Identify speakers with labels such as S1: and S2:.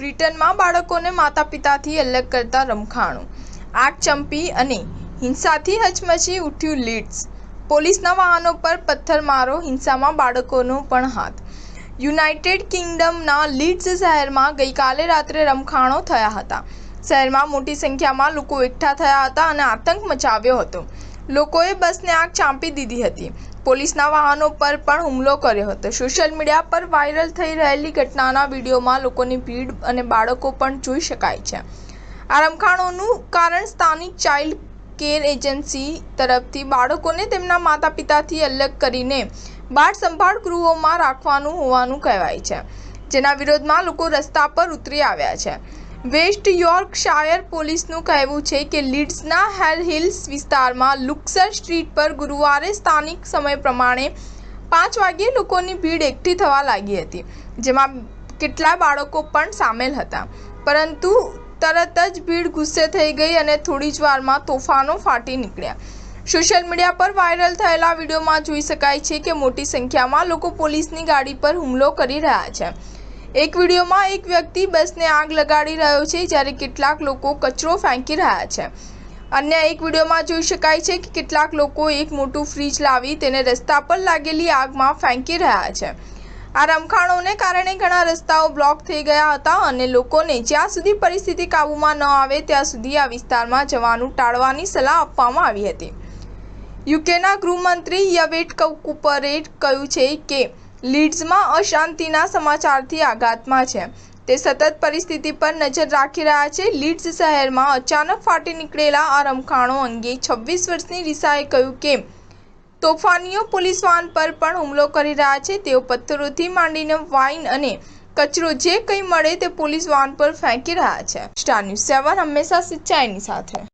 S1: બ્રિટનમાં બાળકોને માતા-પિતાથી અલગ કરતા રમખાણો, આગ ચંપી અને હિંસાથી હચમચી ઉઠ્યું લીડ્સ. પોલીસના વાહનો પર પથ્થરમારો, હિંસામાં બાળકોનો પણ હાથ. યુનાઇટેડ કિંગડમના લીડ્સ શહેરમાં ગઈકાલે રાત્રે રમખાણો થયા હતા. શહેરમાં મોટી સંખ્યામાં લોકો એકઠા થયા હતા અને આતંક મચાવ્યો હતો. લોકોએ બસને આગ ચાંપી દીધી હતી. પોલીસના વાહનો પર પણ હુમલો કર્યો હતો. સોશિયલ મીડિયા પર વાયરલ થઈ રહેલી ઘટનાના વિડીયોમાં લોકોની ભીડ અને બાળકો પણ જોઈ શકાય છે. આ રમખાણોનું કારણ સ્થાનિક ચાઇલ્ડ કેર એજન્સી તરફથી બાળકોને તેમના માતા-પિતાથી અલગ કરીને બાળ સંભાળ ગૃહોમાં રાખવાનું હોવાનું કહેવાય છે, જેના વિરોધમાં લોકો રસ્તા પર ઉતરી આવ્યા છે. વેસ્ટ યોર્કશાયર પોલીસનું કહેવું છે કે લીડ્સના હેર હિલ્સ વિસ્તારમાં લુક્સર સ્ટ્રીટ પર ગુરુવારે સ્થાનિક સમય પ્રમાણે 5 વાગ્યે લોકોની ભીડ એકઠી થવા લાગી હતી, જેમાં કેટલાક બાળકો પણ સામેલ હતા. પરંતુ તરત જ ભીડ ગુસ્સે થઈ ગઈ અને થોડી જ વારમાં તોફાનો ફાટી નીકળ્યા. સોશિયલ મીડિયા પર વાયરલ થયેલા વિડીયોમાં જોઈ શકાય છે કે મોટી સંખ્યામાં લોકો પોલીસની ગાડી પર હુમલો કરી રહ્યા છે. એક વિડીયોમાં એક વ્યક્તિ બસને આગ લગાડી રહ્યો છે, જ્યારે કેટલાક લોકો કચરો ફેંકી રહ્યા છે. અન્ય એક વિડીયોમાં જોઈ શકાય છે કે કેટલાક લોકો એક મોટું ફ્રીજ લાવી તેને રસ્તા પર લાગેલી આગમાં ફેંકી રહ્યા છે. આ રમખાણોને કારણે ઘણા રસ્તાઓ બ્લોક થઈ ગયા હતા અને લોકોને જ્યાં સુધી પરિસ્થિતિ કાબૂમાં ન આવે ત્યાં સુધી આ વિસ્તારમાં જવાનું ટાળવાની સલાહ આપવામાં આવી હતી. યુકેના ગૃહમંત્રી યવેટ કુપરે કહ્યું છે કે લીડ્સમાં અશાંતિના સમાચારથી આઘાતમાં છે. તે સતત પરિસ્થિતિ પર નજર રાખી રહ્યા છે. લીડ્સ શહેરમાં અચાનક ફાટી નીકળેલા આ રમખાણો અંગે 26 વર્ષની રિસાએ કહ્યું કે તોફાનીઓ પોલીસ વાહન પર પણ હુમલો કરી રહ્યા છે. તેઓ પથ્થરોથી માંડીને વાઇન અને કચરો જે કંઈ મળે તે પોલીસ વાહન પર ફેંકી રહ્યા છે. સ્ટાર ન્યૂઝ 7 હંમેશા સચ્ચાઈની સાથે.